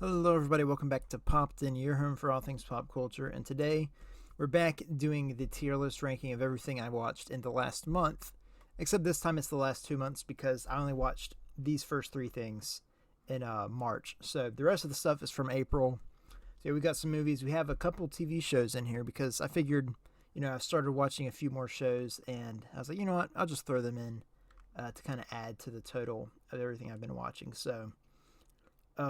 Hello, everybody. Welcome back to Popped In, your home for all things pop culture. And today we're back doing the tier list ranking of everything I watched in the last month. Except this time it's the last 2 months because I only watched these first three things in March. So the rest of the stuff is from April. So yeah, we got some movies. We have a couple TV shows in here because I figured, I started watching a few more shows and I was like, you know what? I'll just throw them in to kind of add to the total of everything I've been watching. So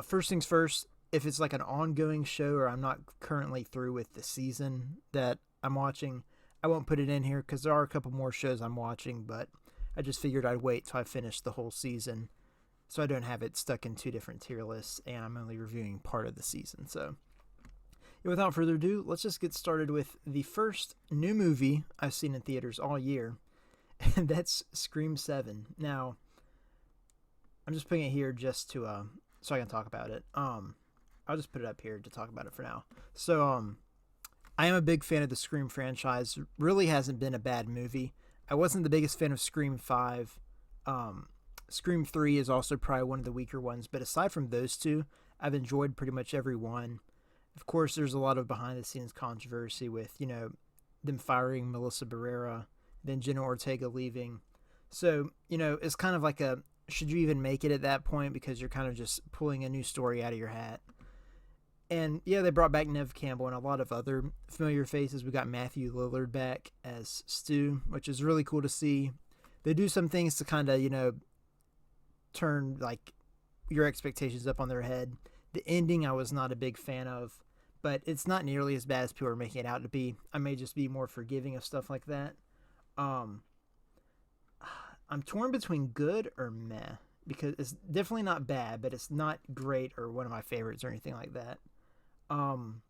first things first, if it's like an ongoing show or I'm not currently through with the season that I'm watching, I won't put it in here because there are a couple more shows I'm watching, but I just figured I'd wait till I finish the whole season so I don't have it stuck in two different tier lists and I'm only reviewing part of the season. So, yeah, without further ado, let's just get started with the first new movie I've seen in theaters all year, and that's Scream 7. Now, I'm just putting it here just to so I can talk about it. I'll just put it up here to talk about it for now. So I am a big fan of the Scream franchise. Really hasn't been a bad movie. I wasn't the biggest fan of Scream 5. Scream 3 is also probably one of the weaker ones, but aside from those two, I've enjoyed pretty much every one. Of course, there's a lot of behind the scenes controversy with, them firing Melissa Barrera, then Jenna Ortega leaving. So, it's kind of like a should you even make it at that point because you're kind of just pulling a new story out of your hat. And yeah, they brought back Nev Campbell and a lot of other familiar faces. We got Matthew Lillard back as Stu, which is really cool to see. They do some things to kind of, turn like your expectations up on their head. The ending I was not a big fan of, but it's not nearly as bad as people are making it out to be. I may just be more forgiving of stuff like that. Um, I'm torn between good or meh because it's definitely not bad, but it's not great or one of my favorites or anything like that. Um,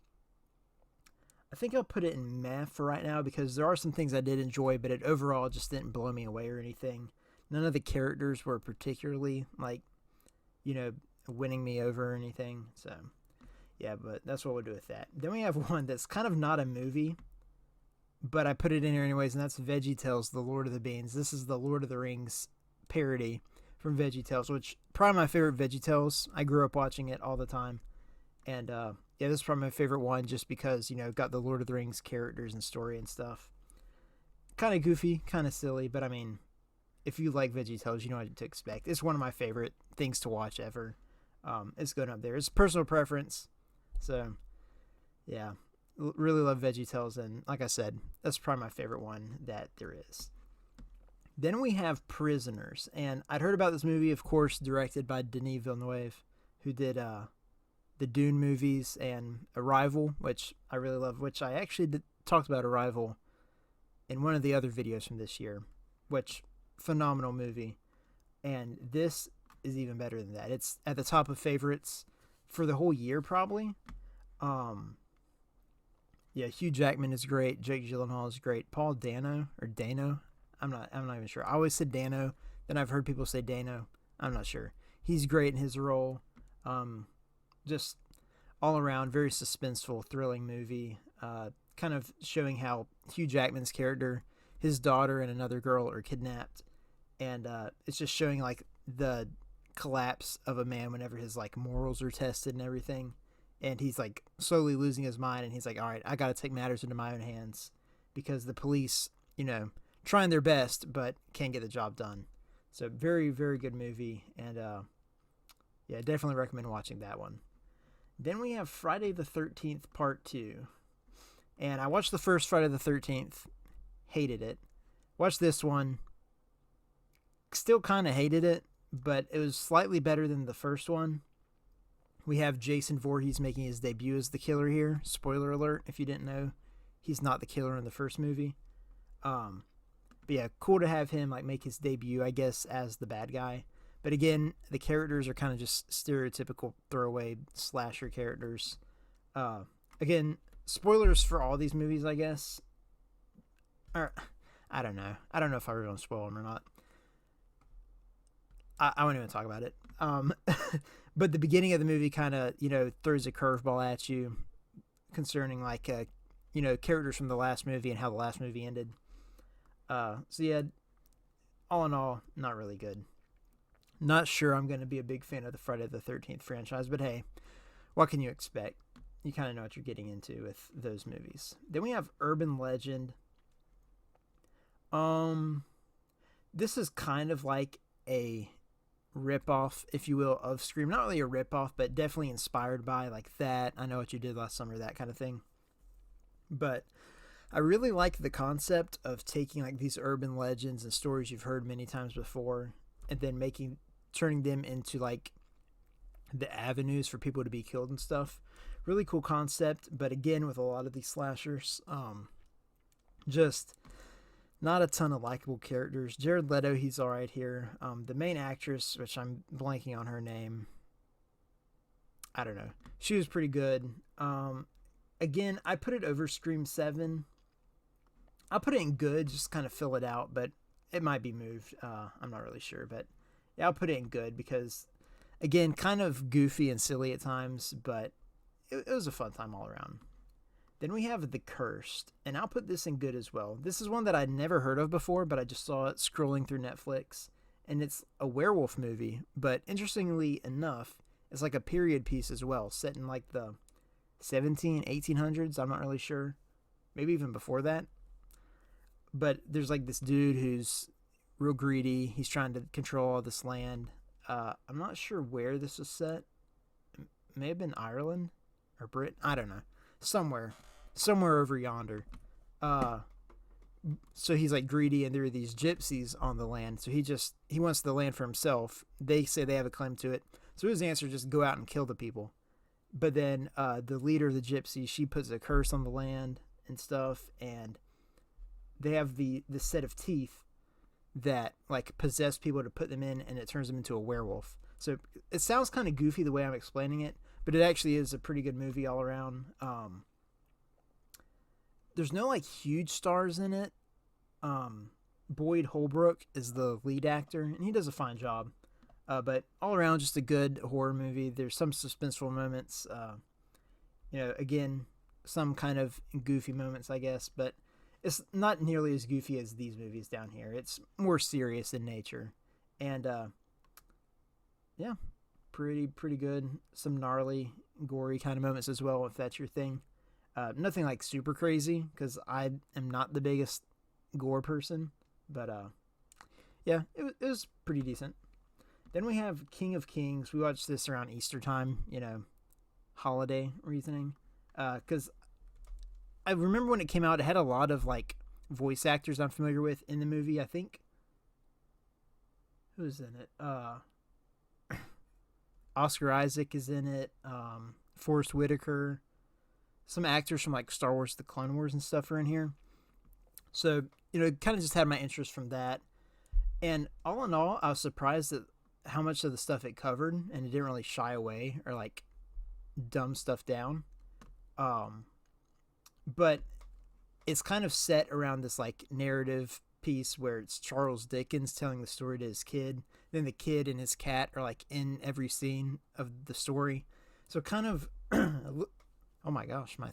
I think I'll put it in meh for right now because there are some things I did enjoy, but it overall just didn't blow me away or anything. None of the characters were particularly like, you know, winning me over or anything. So yeah, but that's what we'll do with that. Then we have one that's kind of not a movie, but I put it in here anyways, and that's VeggieTales: The Lord of the Beans. This is the Lord of the Rings parody from VeggieTales, which probably my favorite VeggieTales. I grew up watching it all the time, and yeah, this is probably my favorite one just because got the Lord of the Rings characters and story and stuff. Kind of goofy, kind of silly, but I mean, if you like VeggieTales, you know what to expect. It's one of my favorite things to watch ever. It's going up there. It's personal preference, so yeah, really love VeggieTales, and like I said, that's probably my favorite one that there is. Then we have Prisoners, and I'd heard about this movie, of course, directed by Denis Villeneuve, who did the Dune movies and Arrival, which I really love. Which I actually talked about Arrival in one of the other videos from this year, which phenomenal movie, and this is even better than that. It's at the top of favorites for the whole year, probably. Um, yeah, Hugh Jackman is great. Jake Gyllenhaal is great. Paul Dano or Dano, I'm not even sure. I always said Dano. Then I've heard people say Dano. I'm not sure. He's great in his role. Um, just all around very suspenseful, thrilling movie. Kind of showing how Hugh Jackman's character, his daughter and another girl are kidnapped, and it's just showing like the collapse of a man whenever his like morals are tested and everything, and he's like slowly losing his mind, and he's like, all right, I got to take matters into my own hands because the police, trying their best but can't get the job done. So very very good movie, and yeah, definitely recommend watching that one. Then we have Friday the 13th Part 2. And I watched the first Friday the 13th, hated it. Watched this one, still kind of hated it, but it was slightly better than the first one. We have Jason Voorhees making his debut as the killer here. Spoiler alert, if you didn't know, he's not the killer in the first movie. But yeah, cool to have him like make his debut, I guess, as the bad guy. But again, the characters are kind of just stereotypical throwaway slasher characters. Again, spoilers for all these movies, I guess. Or, I don't know. I don't know if I really want to spoil them or not. I won't even talk about it. But the beginning of the movie kind of, throws a curveball at you concerning, like, characters from the last movie and how the last movie ended. So, yeah, all in all, not really good. Not sure I'm going to be a big fan of the Friday the 13th franchise, but hey, what can you expect? You kind of know what you're getting into with those movies. Then we have Urban Legend. Um, this is kind of like a ripoff, if you will, of Scream. Not really a ripoff, but definitely inspired by like that. I Know What You Did Last Summer, that kind of thing. But I really like the concept of taking like these urban legends and stories you've heard many times before, and then turning them into like the avenues for people to be killed and stuff. Really cool concept, but again, with a lot of these slashers, just not a ton of likable characters. Jared Leto, he's all right here. The main actress, which I'm blanking on her name, I don't know. She was pretty good. Again, I put it over Scream 7. I'll put it in good, just kind of fill it out, but it might be moved. I'm not really sure, but yeah, I'll put it in good because, again, kind of goofy and silly at times, but it was a fun time all around. Then we have The Cursed, and I'll put this in good as well. This is one that I'd never heard of before, but I just saw it scrolling through Netflix, and it's a werewolf movie, but interestingly enough, it's like a period piece as well, set in like the 1800s, I'm not really sure. Maybe even before that. But there's like this dude who's real greedy. He's trying to control all this land. I'm not sure where this was set. It may have been Ireland or Britain. I don't know. Somewhere over yonder. So he's like greedy, and there are these gypsies on the land. So he wants the land for himself. They say they have a claim to it. So his answer is just go out and kill the people. But then the leader of the gypsies, she puts a curse on the land and stuff, and they have the set of teeth that like possess people to put them in, and it turns them into a werewolf. So it sounds kind of goofy the way I'm explaining it, but it actually is a pretty good movie all around. There's no like huge stars in it. Boyd Holbrook is the lead actor, and he does a fine job. But all around, just a good horror movie. There's some suspenseful moments. Again, some kind of goofy moments, I guess, but it's not nearly as goofy as these movies down here. It's more serious in nature. And, yeah, pretty good. Some gnarly, gory kind of moments as well, if that's your thing. Nothing like super crazy, because I am not the biggest gore person. But, yeah, it was pretty decent. Then we have King of Kings. We watched this around Easter time, holiday reasoning. Because I remember when it came out, it had a lot of like voice actors I'm familiar with in the movie. I think who's in it? Oscar Isaac is in it. Forrest Whitaker. Some actors from like Star Wars: The Clone Wars and stuff are in here. So kind of just had my interest from that. And all in all, I was surprised at how much of the stuff it covered, and it didn't really shy away or like dumb stuff down. But it's kind of set around this like narrative piece where it's Charles Dickens telling the story to his kid. Then the kid and his cat are like in every scene of the story. So kind of, oh my gosh, my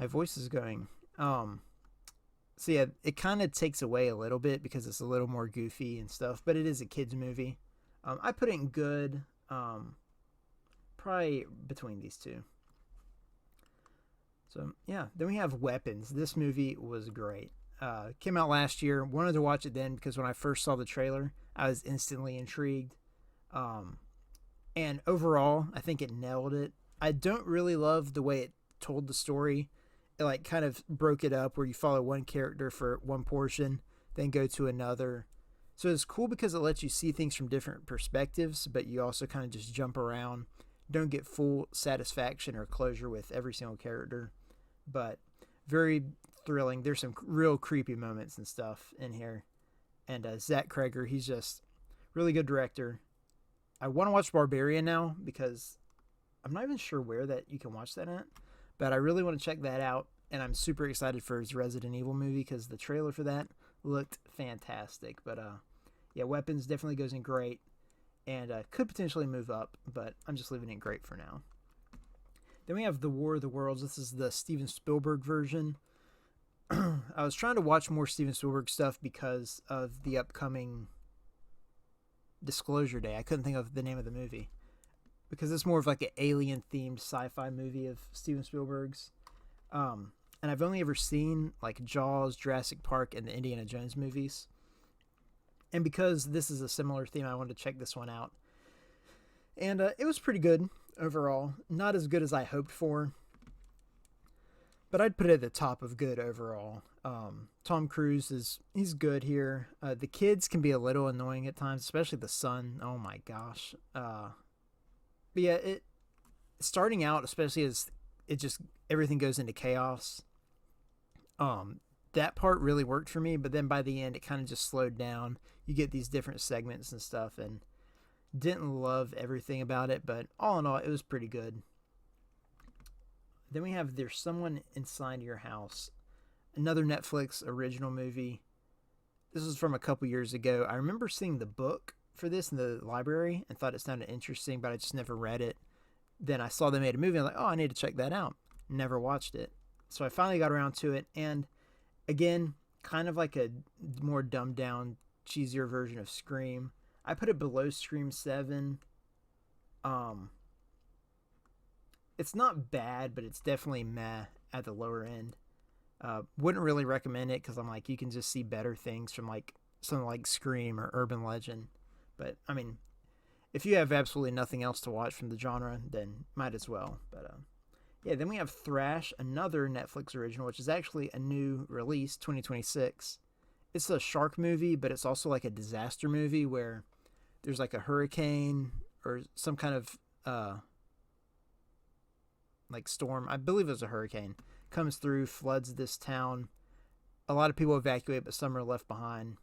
voice is going. So yeah, it kind of takes away a little bit because it's a little more goofy and stuff, but it is a kid's movie. I put it in good, probably between these two. So yeah, then we have Weapons. This movie was great. Came out last year. Wanted to watch it then because when I first saw the trailer, I was instantly intrigued. And overall, I think it nailed it. I don't really love the way it told the story. It like kind of broke it up where you follow one character for one portion, then go to another. So it's cool because it lets you see things from different perspectives, but you also kind of just jump around. Don't get full satisfaction or closure with every single character, but very thrilling. There's some real creepy moments and stuff in here. And Zach Kreger, he's just really good director. I want to watch Barbarian now because I'm not even sure where that you can watch that at, but I really want to check that out. And I'm super excited for his Resident Evil movie because the trailer for that looked fantastic. But yeah, Weapons definitely goes in great and could potentially move up, but I'm just leaving it great for now. Then we have The War of the Worlds. This is the Steven Spielberg version. I was trying to watch more Steven Spielberg stuff because of the upcoming Disclosure Day. I couldn't think of the name of the movie. because it's more of like an alien themed sci-fi movie of Steven Spielberg's. And I've only ever seen like Jaws, Jurassic Park, and the Indiana Jones movies. And because this is a similar theme, I wanted to check this one out. And it was pretty good overall. Not as good as I hoped for, but I'd put it at the top of good overall. Tom Cruise he's good here. The kids can be a little annoying at times, especially the son. Oh my gosh. But yeah, it starting out, especially as it just everything goes into chaos. That part really worked for me, but then by the end it kind of just slowed down. You get these different segments and stuff, and didn't love everything about it, but all in all, it was pretty good. Then we have There's Someone Inside Your House, another Netflix original movie. This was from a couple years ago. I remember seeing the book for this in the library and thought it sounded interesting, but I just never read it. Then I saw they made a movie. I'm like, oh, I need to check that out. Never watched it. So I finally got around to it. And again, kind of like a more dumbed down, cheesier version of Scream. I put it below Scream 7. It's not bad, but it's definitely meh at the lower end. Wouldn't really recommend it because I'm like, you can just see better things from like something like Scream or Urban Legend. But I mean, if you have absolutely nothing else to watch from the genre, then might as well. But yeah, then we have Thrash, another Netflix original, which is actually a new release, 2026. It's a shark movie, but it's also like a disaster movie where there's like a hurricane or some kind of like storm. I believe it was a hurricane. Comes through, floods this town. A lot of people evacuate, but some are left behind.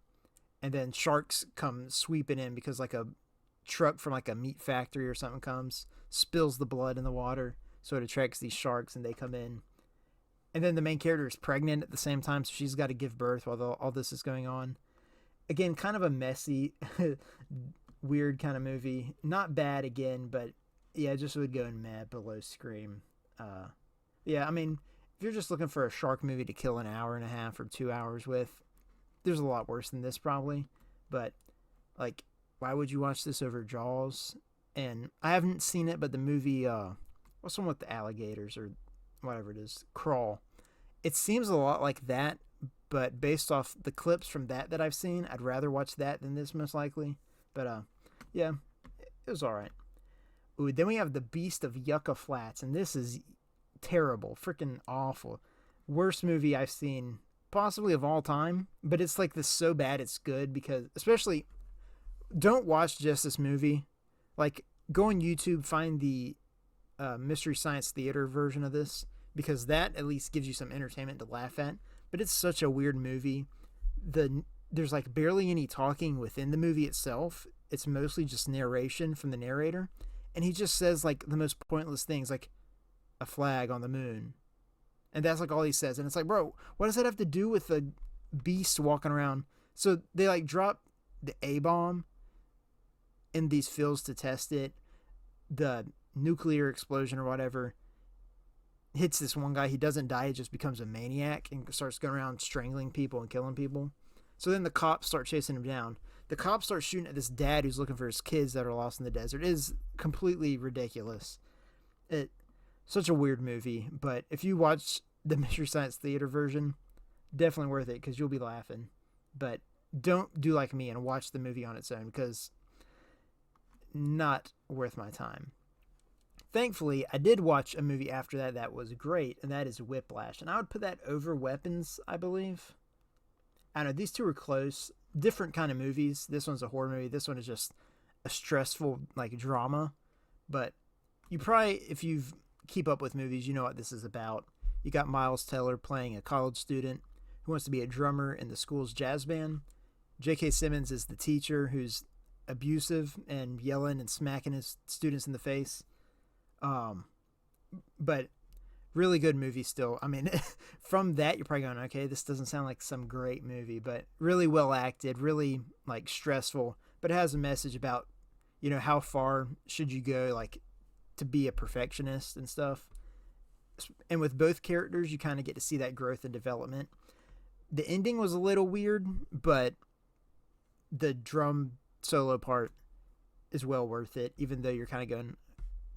And then sharks come sweeping in because like a truck from like a meat factory or something comes, spills the blood in the water, so it attracts these sharks and they come in. And then the main character is pregnant at the same time, so she's got to give birth while all this is going on. Again, kind of a messy, weird kind of movie. Not bad again, but yeah, just would go in meh below Scream. Yeah, I mean, if you're just looking for a shark movie to kill an hour and a half or 2 hours with, there's a lot worse than this probably. But like, why would you watch this over Jaws? And I haven't seen it, but the movie, what's the one with the alligators or whatever it is, Crawl. It seems a lot like that, but based off the clips from that I've seen, I'd rather watch that than this most likely. But yeah, it was all right. Ooh, then we have The Beast of Yucca Flats, and this is terrible, freaking awful. Worst movie I've seen, possibly of all time, but it's like this so bad it's good because, especially, don't watch just this movie. Like, go on YouTube, find the Mystery Science Theater version of this, because that at least gives you some entertainment to laugh at, but it's such a weird movie. There's like barely any talking within the movie itself. It's mostly just narration from the narrator, and he just says like the most pointless things, like a flag on the moon, and that's like all he says. And it's like, bro, what does that have to do with the beast walking around? So they like drop the A-bomb in these fields to test it. The nuclear explosion or whatever hits this one guy. He doesn't die. He just becomes a maniac and starts going around strangling people and killing people. So then the cops start chasing him down. The cops start shooting at this dad who's looking for his kids that are lost in the desert. It is completely ridiculous. Such a weird movie. But if you watch the Mystery Science Theater version, definitely worth it because you'll be laughing. But don't do like me and watch the movie on its own because not worth my time. Thankfully, I did watch a movie after that was great, and that is Whiplash. And I would put that over Weapons, I believe. I don't know, these two are close. Different kind of movies. This one's a horror movie. This one is just a stressful, like, drama. But you probably, if you keep up with movies, you know what this is about. You got Miles Teller playing a college student who wants to be a drummer in the school's jazz band. J.K. Simmons is the teacher who's abusive and yelling and smacking his students in the face. But really good movie still. I mean, from that, you're probably going, okay, this doesn't sound like some great movie, but really well acted, really like stressful, but it has a message about, you know, how far should you go, like, to be a perfectionist and stuff. And with both characters, you kind of get to see that growth and development. The ending was a little weird, but the drum solo part is well worth it, even though you're kind of going,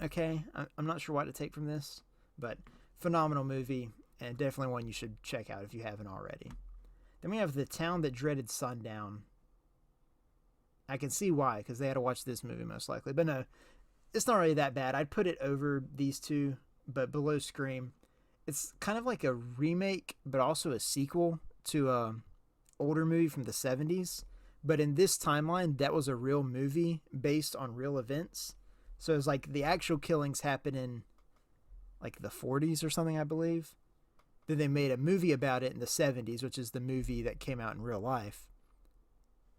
okay. I'm not sure what to take from this, but phenomenal movie and definitely one you should check out if you haven't already. Then we have The Town That Dreaded Sundown. I can see why, because they had to watch this movie most likely. But no, it's not really that bad. I'd put it over these two, but below Scream. It's kind of like a remake, but also a sequel to a older movie from the 70s. But in this timeline, that was a real movie based on real events. So it's like the actual killings happen in like the 40s or something, I believe. Then they made a movie about it in the 70s, which is the movie that came out in real life.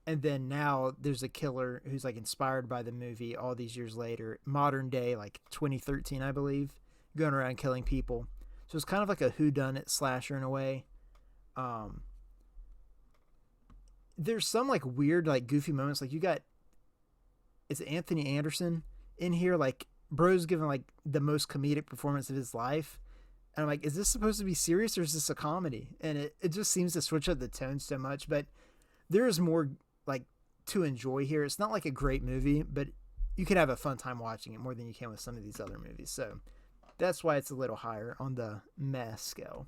And then now there's a killer who's like inspired by the movie all these years later, modern day, like 2013, I believe, going around killing people. So it's kind of like a whodunit slasher in a way. There's some like weird, like goofy moments. Like you got, it's Anthony Anderson in here. Like bro's giving like the most comedic performance of his life. And I'm like, is this supposed to be serious or is this a comedy? And it just seems to switch up the tone so much. But there is more like to enjoy here. It's not like a great movie, but you could have a fun time watching it more than you can with some of these other movies. So that's why it's a little higher on the meh scale.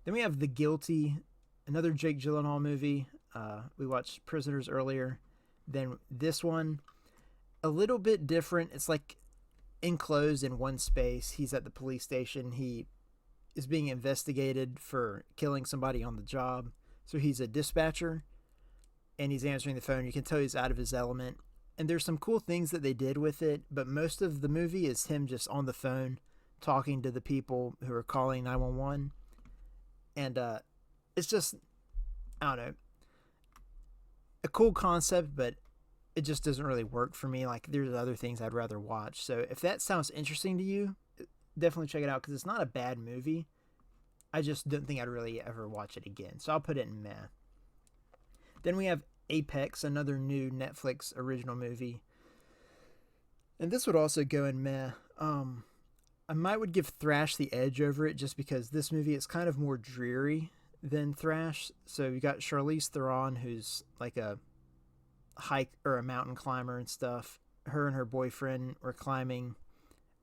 Then we have The Guilty, another Jake Gyllenhaal movie. We watched Prisoners earlier. Then this one, a little bit different. It's like enclosed in one space. He's at the police station. He is being investigated for killing somebody on the job. So he's a dispatcher and he's answering the phone. You can tell he's out of his element. And there's some cool things that they did with it, but most of the movie is him just on the phone talking to the people who are calling 911. And it's just, I don't know, a cool concept, but it just doesn't really work for me. Like there's other things I'd rather watch. So if that sounds interesting to you, definitely check it out because it's not a bad movie. I just don't think I'd really ever watch it again. So I'll put it in meh. Then we have Apex, another new Netflix original movie. And this would also go in meh. I might would give Thrash the edge over it just because this movie is kind of more dreary than Thrash. So you got Charlize Theron, who's like a hike or a mountain climber and stuff. Her and her boyfriend were climbing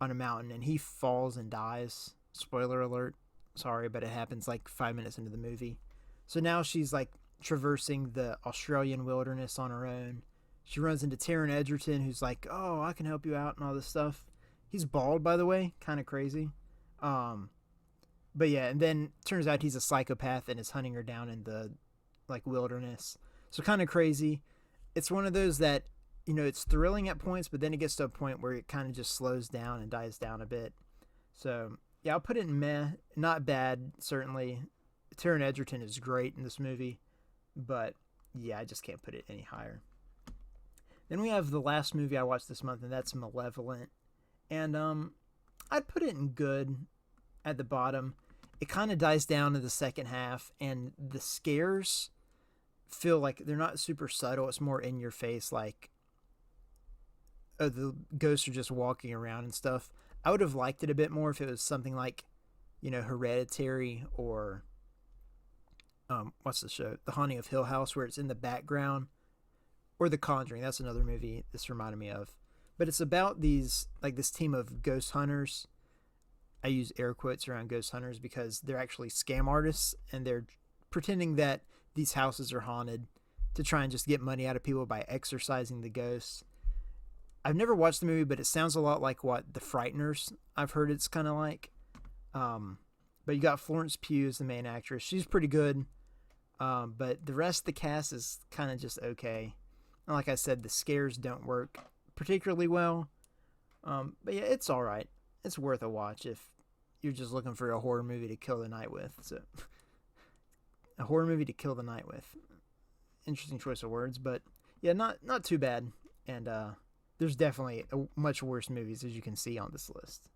on a mountain and he falls and dies. Spoiler alert. Sorry, but it happens like 5 minutes into the movie. So now she's like traversing the Australian wilderness on her own. She runs into Taron Egerton, who's like, oh, I can help you out and all this stuff. He's bald, by the way. Kind of crazy. But yeah, and then turns out he's a psychopath and is hunting her down in the like wilderness. So kind of crazy. It's one of those that, you know, it's thrilling at points, but then it gets to a point where it kind of just slows down and dies down a bit. So yeah, I'll put it in meh. Not bad, certainly. Taron Egerton is great in this movie, but yeah, I just can't put it any higher. Then we have the last movie I watched this month, and that's Malevolent. And I'd put it in good at the bottom. It kind of dies down in the second half, and the scares feel like they're not super subtle. It's more in your face, like, oh, the ghosts are just walking around and stuff. I would have liked it a bit more if it was something like, you know, Hereditary or what's the show? The Haunting of Hill House, where it's in the background, or The Conjuring. That's another movie this reminded me of. But it's about these, like this team of ghost hunters. I use air quotes around ghost hunters because they're actually scam artists and they're pretending that these houses are haunted to try and just get money out of people by exorcising the ghosts. I've never watched the movie, but it sounds a lot like what The Frighteners, I've heard it's kind of like. But you got Florence Pugh as the main actress. She's pretty good. But the rest of the cast is kind of just okay. And like I said, the scares don't work particularly well. But yeah, it's all right. It's worth a watch if you're just looking for a horror movie to kill the night with. So, a horror movie to kill the night with. Interesting choice of words, but yeah, not too bad. And there's definitely much worse movies, as you can see on this list.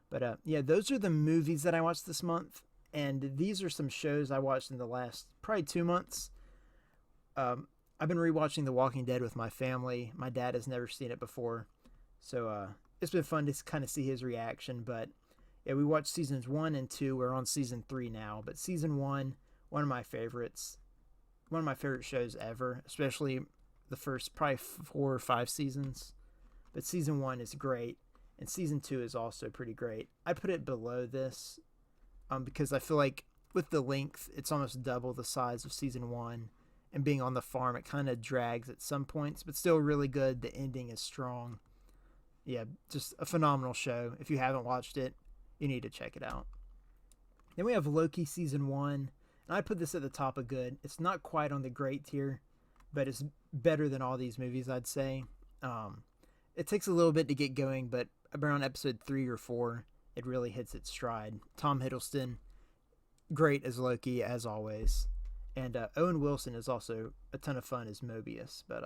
But yeah, those are the movies that I watched this month. And these are some shows I watched in the last probably 2 months. I've been rewatching The Walking Dead with my family. My dad has never seen it before. So it's been fun to kind of see his reaction. But yeah, we watched seasons 1 and 2. We're on season 3 now. But season 1, one of my favorites. One of my favorite shows ever. Especially the first probably 4 or 5 seasons. But season 1 is great. And season 2 is also pretty great. I put it below this because I feel like with the length, it's almost double the size of season 1. And being on the farm, it kind of drags at some points, but still really good. The ending is strong. Yeah, just a phenomenal show. If you haven't watched it, you need to check it out. Then we have Loki season 1. And I put this at the top of good. It's not quite on the great tier, but it's better than all these movies, I'd say. It takes a little bit to get going, but around episode 3 or 4, it really hits its stride. Tom Hiddleston, great as Loki, as always. And Owen Wilson is also a ton of fun as Mobius. But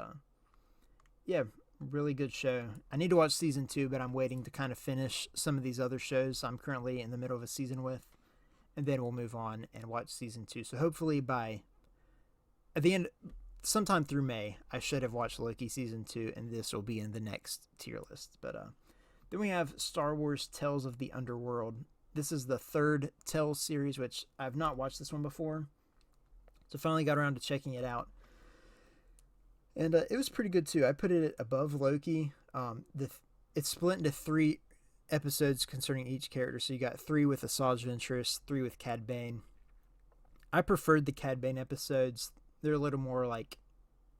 yeah, really good show. I need to watch season 2, but I'm waiting to kind of finish some of these other shows I'm currently in the middle of a season with. And then we'll move on and watch season 2. So hopefully at the end, sometime through May, I should have watched Loki season 2, and this will be in the next tier list. But then we have Star Wars Tales of the Underworld. This is the third Tales series, which I've not watched this one before. So finally got around to checking it out. And it was pretty good too. I put it above Loki. It's split into 3 episodes concerning each character. So you got 3 with Asajj Ventress, 3 with Cad Bane. I preferred the Cad Bane episodes. They're a little more like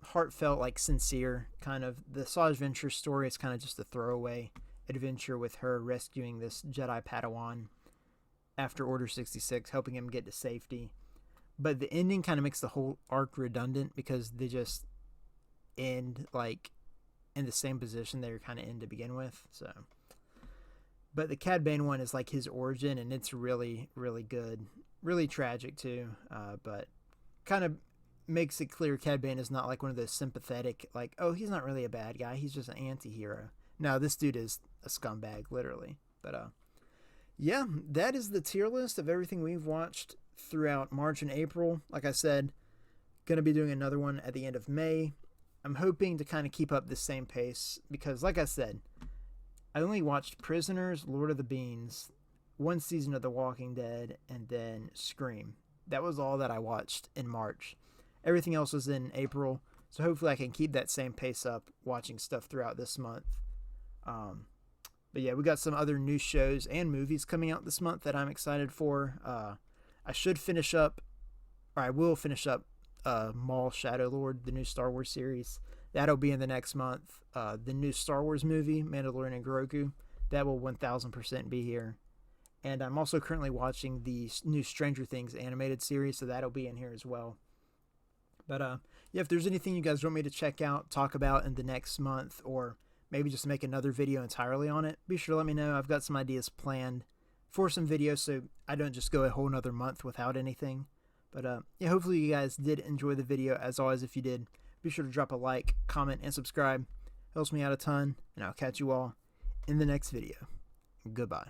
heartfelt, like sincere kind of. The Asajj Ventress story is kind of just a throwaway adventure with her rescuing this Jedi Padawan after Order 66, helping him get to safety. But the ending kind of makes the whole arc redundant because they just end like in the same position they were kind of in to begin with. So, but the Cad Bane one is like his origin, and it's really, really good. Really tragic too, but kind of makes it clear Cad Bane is not like one of those sympathetic, like, oh, he's not really a bad guy, he's just an anti-hero. No, this dude is a scumbag, literally. But yeah, that is the tier list of everything we've watched throughout March and April. Like I said, gonna be doing another one at the end of May. I'm hoping to kind of keep up the same pace because, like I said, I only watched Prisoners, Lord of the Beans, 1 season of The Walking Dead, and then Scream. That was all that I watched in March. Everything else was in April, so hopefully I can keep that same pace up watching stuff throughout this month. But yeah, we got some other new shows and movies coming out this month that I'm excited for. I will finish up Maul Shadow Lord, the new Star Wars series. That'll be in the next month. The new Star Wars movie, Mandalorian and Grogu, that will 1000% be here. And I'm also currently watching the new Stranger Things animated series, so that'll be in here as well. But yeah, if there's anything you guys want me to check out, talk about in the next month, or maybe just make another video entirely on it, be sure to let me know. I've got some ideas planned for some videos, so I don't just go a whole nother month without anything. But yeah, hopefully you guys did enjoy the video. As always, if you did, be sure to drop a like, comment, and subscribe. Helps me out a ton, and I'll catch you all in the next video. Goodbye.